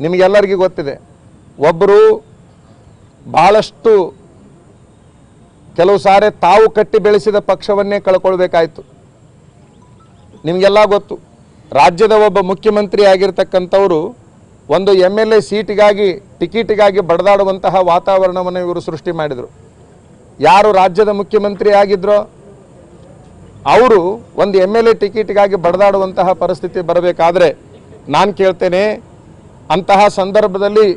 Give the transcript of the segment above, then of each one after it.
ನಿಮಗೆಲ್ಲರಿಗೂ ಗೊತ್ತಿದೆ. ಒಬ್ಬರು ಬಹಳಷ್ಟು ಕೆಲವು ಸಾರಿ ತಾವು ಕಟ್ಟಿ ಬೆಳೆಸಿದ ಪಕ್ಷವನ್ನೇ ಕಳ್ಕೊಳ್ಬೇಕಾಯ್ತು. ನಿಮಗೆಲ್ಲ ಗೊತ್ತು, ರಾಜ್ಯದ ಒಬ್ಬ ಮುಖ್ಯಮಂತ್ರಿ ಆಗಿರ್ತಕ್ಕಂಥವರು ಒಂದು MLA ಸೀಟಿಗಾಗಿ ಟಿಕೆಟಿಗಾಗಿ ಬಡದಾಡುವಂತಹ ವಾತಾವರಣವನ್ನು ಇವರು ಸೃಷ್ಟಿ ಮಾಡಿದರು. ಯಾರು ರಾಜ್ಯದ ಮುಖ್ಯಮಂತ್ರಿ ಆಗಿದ್ರೋ ಅವರು ಒಂದು MLA ಟಿಕೆಟಿಗಾಗಿ ಬಡದಾಡುವಂತಹ ಪರಿಸ್ಥಿತಿ ಬರಬೇಕಾದ್ರೆ ನಾನು ಕೇಳ್ತೇನೆ, ಅಂತಹ ಸಂದರ್ಭದಲ್ಲಿ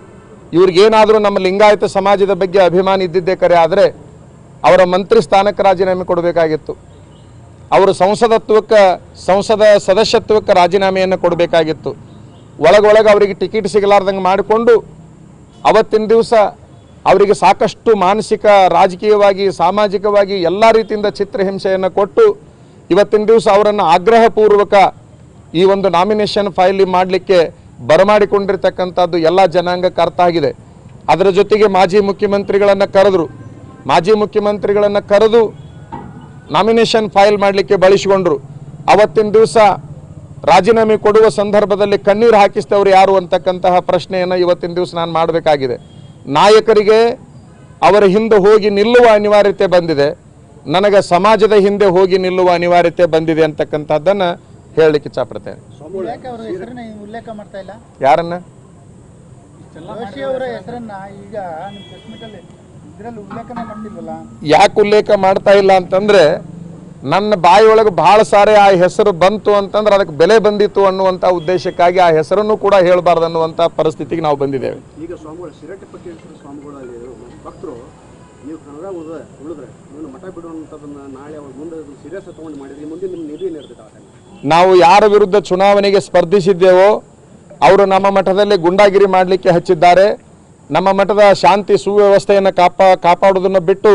ಇವ್ರಿಗೇನಾದರೂ ನಮ್ಮ ಲಿಂಗಾಯತ ಸಮಾಜದ ಬಗ್ಗೆ ಅಭಿಮಾನ ಇದ್ದಿದ್ದೇ ಕರೆ ಆದರೆ ಅವರ ಮಂತ್ರಿ ಸ್ಥಾನಕ್ಕೆ ರಾಜೀನಾಮೆ ಕೊಡಬೇಕಾಗಿತ್ತು. ಅವರು ಸಂಸದ ಸದಸ್ಯತ್ವಕ್ಕೆ ರಾಜೀನಾಮೆಯನ್ನು ಕೊಡಬೇಕಾಗಿತ್ತು. ಒಳಗೊಳಗೆ ಅವರಿಗೆ ಟಿಕೆಟ್ ಸಿಗಲಾರ್ದಂಗೆ ಮಾಡಿಕೊಂಡು ಅವತ್ತಿನ ದಿವಸ ಅವರಿಗೆ ಸಾಕಷ್ಟು ಮಾನಸಿಕ, ರಾಜಕೀಯವಾಗಿ, ಸಾಮಾಜಿಕವಾಗಿ ಎಲ್ಲ ರೀತಿಯಿಂದ ಚಿತ್ರಹಿಂಸೆಯನ್ನು ಕೊಟ್ಟು ಇವತ್ತಿನ ದಿವಸ ಅವರನ್ನು ಆಗ್ರಹಪೂರ್ವಕ ಈ ಒಂದು ನಾಮಿನೇಷನ್ ಫೈಲ್ ಮಾಡಲಿಕ್ಕೆ ಬರಮಾಡಿಕೊಂಡಿರ್ತಕ್ಕಂಥದ್ದು ಎಲ್ಲ ಜನಾಂಗಕ್ಕೆ ಅರ್ಥ ಆಗಿದೆ. ಅದರ ಜೊತೆಗೆ ಮಾಜಿ ಮುಖ್ಯಮಂತ್ರಿಗಳನ್ನು ಕರೆದು ನಾಮಿನೇಷನ್ ಫೈಲ್ ಮಾಡಲಿಕ್ಕೆ ಬಳಸಿಕೊಂಡ್ರು. ಅವತ್ತಿನ ದಿವಸ ರಾಜೀನಾಮೆ ಕೊಡುವ ಸಂದರ್ಭದಲ್ಲಿ ಕಣ್ಣೀರು ಹಾಕಿಸಿದವರು ಯಾರು ಅಂತಕ್ಕಂತಹ ಪ್ರಶ್ನೆಯನ್ನು ಇವತ್ತಿನ ದಿವಸ ನಾನು ಮಾಡಬೇಕಾಗಿದೆ. ನಾಯಕರಿಗೆ ಅವರ ಹಿಂದೆ ಹೋಗಿ ನಿಲ್ಲುವ ಅನಿವಾರ್ಯತೆ ಬಂದಿದೆ, ನನಗೆ ಸಮಾಜದ ಹಿಂದೆ ಹೋಗಿ ನಿಲ್ಲುವ ಅನಿವಾರ್ಯತೆ ಬಂದಿದೆ ಅಂತಕ್ಕಂಥದ್ದನ್ನು ಹೇಳಲಿಕ್ಕೆ ಇಚ್ಛಪಡ್ತೇನೆ. ಯಾರನ್ನ ಯಾಕೆ ಉಲ್ಲೇಖ ಮಾಡ್ತಾ ಇಲ್ಲ ಅಂತಂದ್ರೆ, ನನ್ನ ಬಾಯಿಯೊಳಗೆ ಬಹಳ ಸಾರಿ ಆ ಹೆಸರು ಬಂತು ಅಂತಂದ್ರೆ ಅದಕ್ಕೆ ಬೆಲೆ ಬಂದಿತ್ತು ಅನ್ನುವಂಥ ಉದ್ದೇಶಕ್ಕಾಗಿ ಆ ಹೆಸರನ್ನು ಕೂಡ ಹೇಳಬಾರ್ದು ಅನ್ನುವಂಥ ಪರಿಸ್ಥಿತಿಗೆ ನಾವು ಬಂದಿದ್ದೇವೆ. ಈಗ ಸ್ವಾಮಿಗಳು ಶಿರಟ್ಟಿ ಪಟ್ಟಿ ಸ್ವಾಮಿಗಳು ಭಕ್ತರು ನೀವು ಕನ್ನಡ ಉಳಿದ್ರೆ ನೀವು ಮಠ ಬಿಡುವಂಥದ್ದನ್ನ ನಾಳೆ ಅವ್ರ ಮುಂದೆ ಸೀರಿಯಸ್ ತಗೊಂಡು ಮಾಡಿದ್ರೆ ಮುಂದೆ ನಿಮ್ಮ ನಿಧಿ ಏನಿರ್ತದೆ? ನಾವು ಯಾರ ವಿರುದ್ಧ ಚುನಾವಣೆಗೆ ಸ್ಪರ್ಧಿಸಿದ್ದೇವೋ ಅವರು ನಮ್ಮ ಮಠದಲ್ಲಿ ಗುಂಡಾಗಿರಿ ಮಾಡಲಿಕ್ಕೆ ಹಚ್ಚಿದ್ದಾರೆ. ನಮ್ಮ ಮಠದ ಶಾಂತಿ ಸುವ್ಯವಸ್ಥೆಯನ್ನು ಕಾಪಾಡುವುದನ್ನು ಬಿಟ್ಟು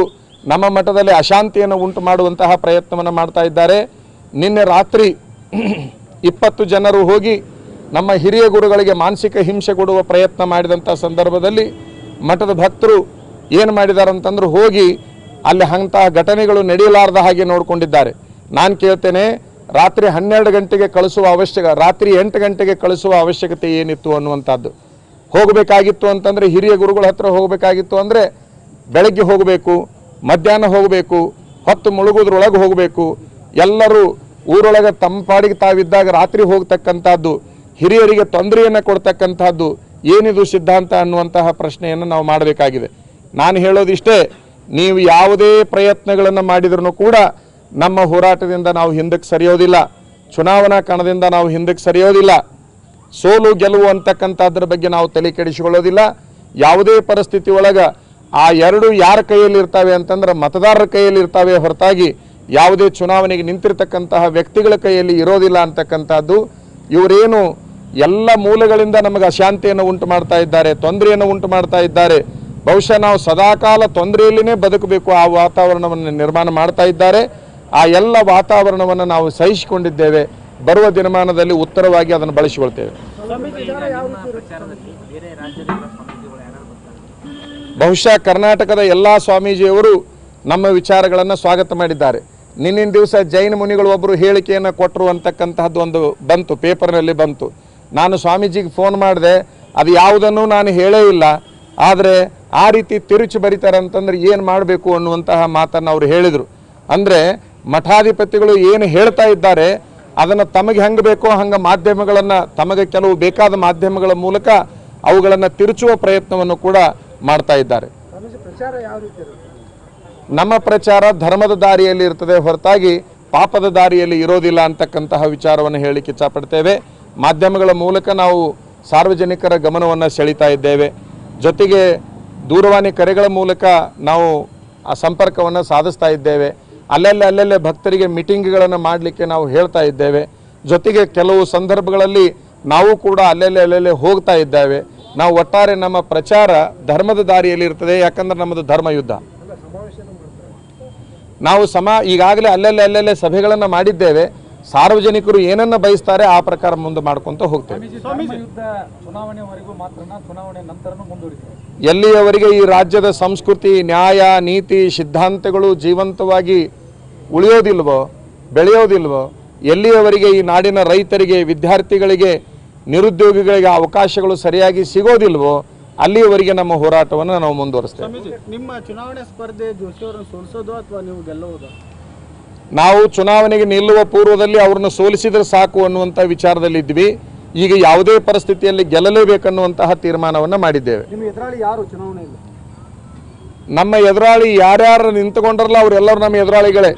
ನಮ್ಮ ಮಠದಲ್ಲಿ ಅಶಾಂತಿಯನ್ನು ಉಂಟು ಮಾಡುವಂತಹ ಪ್ರಯತ್ನವನ್ನು ಮಾಡ್ತಾ ಇದ್ದಾರೆ. ನಿನ್ನೆ ರಾತ್ರಿ 20 ಜನರು ಹೋಗಿ ನಮ್ಮ ಹಿರಿಯ ಗುರುಗಳಿಗೆ ಮಾನಸಿಕ ಹಿಂಸೆ ಕೊಡುವ ಪ್ರಯತ್ನ ಮಾಡಿದಂಥ ಸಂದರ್ಭದಲ್ಲಿ ಮಠದ ಭಕ್ತರು ಏನು ಮಾಡಿದ್ದಾರೆ ಅಂತಂದ್ರೆ ಹೋಗಿ ಅಲ್ಲಿ ಅಂತಹ ಘಟನೆಗಳು ನಡೆಯಲಾರದ ಹಾಗೆ ನೋಡಿಕೊಂಡಿದ್ದಾರೆ. ನಾನು ಕೇಳ್ತೇನೆ, ರಾತ್ರಿ 12 ಗಂಟೆಗೆ ರಾತ್ರಿ 8 ಗಂಟೆಗೆ ಕಳಿಸುವ ಅವಶ್ಯಕತೆ ಏನಿತ್ತು ಅನ್ನುವಂಥದ್ದು. ಹೋಗಬೇಕಾಗಿತ್ತು ಅಂತಂದರೆ ಹಿರಿಯ ಗುರುಗಳ ಹತ್ರ ಹೋಗಬೇಕಾಗಿತ್ತು ಅಂದರೆ ಬೆಳಗ್ಗೆ ಹೋಗಬೇಕು, ಮಧ್ಯಾಹ್ನ ಹೋಗಬೇಕು, ಹೊತ್ತು ಮುಳುಗೋದ್ರೊಳಗೆ ಹೋಗಬೇಕು. ಎಲ್ಲರೂ ಊರೊಳಗೆ ತಮ್ಮ ಪಾಡಿಗೆ ತಾವಿದ್ದಾಗ ರಾತ್ರಿ ಹೋಗ್ತಕ್ಕಂಥದ್ದು, ಹಿರಿಯರಿಗೆ ತೊಂದರೆಯನ್ನು ಕೊಡ್ತಕ್ಕಂಥದ್ದು ಏನಿದು ಸಿದ್ಧಾಂತ ಅನ್ನುವಂತಹ ಪ್ರಶ್ನೆಯನ್ನು ನಾವು ಮಾಡಬೇಕಾಗಿದೆ. ನಾನು ಹೇಳೋದಿಷ್ಟೇ, ನೀವು ಯಾವುದೇ ಪ್ರಯತ್ನಗಳನ್ನು ಮಾಡಿದ್ರೂ ಕೂಡ ನಮ್ಮ ಹೋರಾಟದಿಂದ ನಾವು ಹಿಂದಕ್ಕೆ ಸರಿಯೋದಿಲ್ಲ, ಚುನಾವಣಾ ಕಣದಿಂದ ನಾವು ಹಿಂದಕ್ಕೆ ಸರಿಯೋದಿಲ್ಲ. ಸೋಲು ಗೆಲುವು ಅಂತಕ್ಕಂಥದ್ರ ಬಗ್ಗೆ ನಾವು ತಲೆ ಕೆಡಿಸಿಕೊಳ್ಳೋದಿಲ್ಲ. ಯಾವುದೇ ಪರಿಸ್ಥಿತಿ ಒಳಗೆ ಆ ಎರಡು ಯಾರ ಕೈಯಲ್ಲಿ ಇರ್ತವೆ ಅಂತಂದ್ರೆ ಮತದಾರರ ಕೈಯಲ್ಲಿ ಇರ್ತವೆ ಹೊರತಾಗಿ ಯಾವುದೇ ಚುನಾವಣೆಗೆ ನಿಂತಿರ್ತಕ್ಕಂತಹ ವ್ಯಕ್ತಿಗಳ ಕೈಯಲ್ಲಿ ಇರೋದಿಲ್ಲ ಅಂತಕ್ಕಂಥದ್ದು. ಇವರೇನು ಎಲ್ಲ ಮೂಲಗಳಿಂದ ನಮಗೆ ಅಶಾಂತಿಯನ್ನು ಉಂಟು ಮಾಡ್ತಾ ಇದ್ದಾರೆ, ತೊಂದರೆಯನ್ನು ಉಂಟು ಮಾಡ್ತಾ ಇದ್ದಾರೆ. ಬಹುಶಃ ನಾವು ಸದಾಕಾಲ ತೊಂದರೆಯಲ್ಲಿನೇ ಬದುಕಬೇಕು ಆ ವಾತಾವರಣವನ್ನು ನಿರ್ಮಾಣ ಮಾಡ್ತಾ ಇದ್ದಾರೆ. ಆ ಎಲ್ಲ ವಾತಾವರಣವನ್ನು ನಾವು ಸಹಿಸಿಕೊಂಡಿದ್ದೇವೆ. ಬರುವ ದಿನಮಾನದಲ್ಲಿ ಉತ್ತರವಾಗಿ ಅದನ್ನು ಬಳಸಿಕೊಳ್ತೇವೆ. ಬಹುಶಃ ಕರ್ನಾಟಕದ ಎಲ್ಲ ಸ್ವಾಮೀಜಿಯವರು ನಮ್ಮ ವಿಚಾರಗಳನ್ನು ಸ್ವಾಗತ ಮಾಡಿದ್ದಾರೆ. ನಿನ್ನಿನ ದಿವಸ ಜೈನ ಮುನಿಗಳು ಒಬ್ಬರು ಹೇಳಿಕೆಯನ್ನು ಕೊಟ್ಟರು ಅಂತಕ್ಕಂತಹದ್ದು ಒಂದು ಬಂತು, ಪೇಪರ್ನಲ್ಲಿ ಬಂತು. ನಾನು ಸ್ವಾಮೀಜಿಗೆ ಫೋನ್ ಮಾಡಿದೆ, ಅದು ಯಾವುದನ್ನು ನಾನು ಹೇಳೇ ಇಲ್ಲ. ಆದರೆ ಆ ರೀತಿ ತಿರುಚಿ ಬರೀತಾರೆ ಅಂತಂದ್ರೆ ಏನು ಮಾಡಬೇಕು ಅನ್ನುವಂತಹ ಮಾತನ್ನು ಅವರು ಹೇಳಿದರು. ಅಂದರೆ ಮಠಾಧಿಪತಿಗಳು ಏನು ಹೇಳ್ತಾ ಇದ್ದಾರೆ ಅದನ್ನು ತಮಗೆ ಹೆಂಗೆ ಬೇಕೋ ಹಂಗೆ ಮಾಧ್ಯಮಗಳನ್ನು, ತಮಗೆ ಕೆಲವು ಬೇಕಾದ ಮಾಧ್ಯಮಗಳ ಮೂಲಕ ಅವುಗಳನ್ನು ತಿರುಚುವ ಪ್ರಯತ್ನವನ್ನು ಕೂಡ ಮಾಡ್ತಾ ಇದ್ದಾರೆ. ನಮ್ಮ ಪ್ರಚಾರ ಧರ್ಮದ ದಾರಿಯಲ್ಲಿ ಇರ್ತದೆ ಹೊರತಾಗಿ ಪಾಪದ ದಾರಿಯಲ್ಲಿ ಇರೋದಿಲ್ಲ ಅಂತಕ್ಕಂತಹ ವಿಚಾರವನ್ನು ಹೇಳಲಿಕ್ಕೆ ಇಚ್ಛಪಡ್ತೇವೆ. ಮಾಧ್ಯಮಗಳ ಮೂಲಕ ನಾವು ಸಾರ್ವಜನಿಕರ ಗಮನವನ್ನು ಸೆಳೀತಾ ಇದ್ದೇವೆ. ಜೊತೆಗೆ ದೂರವಾಣಿ ಕರೆಗಳ ಮೂಲಕ ನಾವು ಆ ಸಂಪರ್ಕವನ್ನು ಸಾಧಿಸ್ತಾ ಇದ್ದೇವೆ. ಅಲ್ಲಲ್ಲೇ ಭಕ್ತರಿಗೆ ಮೀಟಿಂಗ್ಗಳನ್ನು ಮಾಡಲಿಕ್ಕೆ ನಾವು ಹೇಳ್ತಾ ಇದ್ದೇವೆ. ಜೊತೆಗೆ ಕೆಲವು ಸಂದರ್ಭಗಳಲ್ಲಿ ನಾವು ಕೂಡ ಅಲ್ಲಲ್ಲೇ ಹೋಗ್ತಾ ಇದ್ದೇವೆ. ನಾವು ಒಟ್ಟಾರೆ ನಮ್ಮ ಪ್ರಚಾರ ಧರ್ಮದ ದಾರಿಯಲ್ಲಿ ಇರ್ತದೆ. ಯಾಕಂದ್ರೆ ನಮ್ಮದು ಧರ್ಮ ಯುದ್ಧ. ನಾವು ಈಗಾಗಲೇ ಅಲ್ಲಲ್ಲೇ ಸಭೆಗಳನ್ನು ಮಾಡಿದ್ದೇವೆ. ಸಾರ್ವಜನಿಕರು ಏನನ್ನ ಬಯಸ್ತಾರೆ ಆ ಪ್ರಕಾರ ಮುಂದೆ ಮಾಡ್ಕೊಂತ ಹೋಗ್ತೇವೆ. ಎಲ್ಲಿಯವರೆಗೆ ಈ ರಾಜ್ಯದ ಸಂಸ್ಕೃತಿ, ನ್ಯಾಯ, ನೀತಿ, ಸಿದ್ಧಾಂತಗಳು ಜೀವಂತವಾಗಿ ಉಳಿಯೋದಿಲ್ವೋ, ಬೆಳೆಯೋದಿಲ್ವೋ, ಎಲ್ಲಿಯವರೆಗೆ ಈ ನಾಡಿನ ರೈತರಿಗೆ, ವಿದ್ಯಾರ್ಥಿಗಳಿಗೆ ನಿರುದ್ಯೋಗಿಗಳಿಗೆ ಅವಕಾಶಗಳು ಸರಿಯಾಗಿ ಸಿಗೋದಿಲ್ವೋ ಅಲ್ಲಿಯವರೆಗೆ ನಮ್ಮ ಹೋರಾಟವನ್ನು ನಾವು ಮುಂದುವರಿಸ್ತೇವೆ. ನಿಮ್ಮ ಚುನಾವಣೆ ಸ್ಪರ್ಧೆ ಜೋಶಿ ಅವರನ್ನು ಸೋಲಿಸೋದು ಅಥವಾ ನೀವು ಗೆಲ್ಲುವುದು? ನಾವು ಚುನಾವಣೆಗೆ ನಿಲ್ಲುವ ಪೂರ್ವದಲ್ಲಿ ಅವ್ರನ್ನ ಸೋಲಿಸಿದ್ರೆ ಸಾಕು ಅನ್ನುವಂಥ ವಿಚಾರದಲ್ಲಿದ್ವಿ. ಈಗ ಯಾವುದೇ ಪರಿಸ್ಥಿತಿಯಲ್ಲಿ ಗೆಲ್ಲಲೇಬೇಕನ್ನುವಂತಹ ತೀರ್ಮಾನವನ್ನು ಮಾಡಿದ್ದೇವೆ. ನಿಮ್ಮ ಎದುರಾಳಿ ಯಾರು ಚುನಾವಣೆಯಲ್ಲಿ? ನಮ್ಮ ಎದುರಾಳಿ ಯಾರ್ಯಾರು ನಿಂತುಕೊಂಡ್ರಲ್ಲ ಅವರೆಲ್ಲರೂ ನಮ್ಮ ಎದುರಾಳಿಗಳೇ.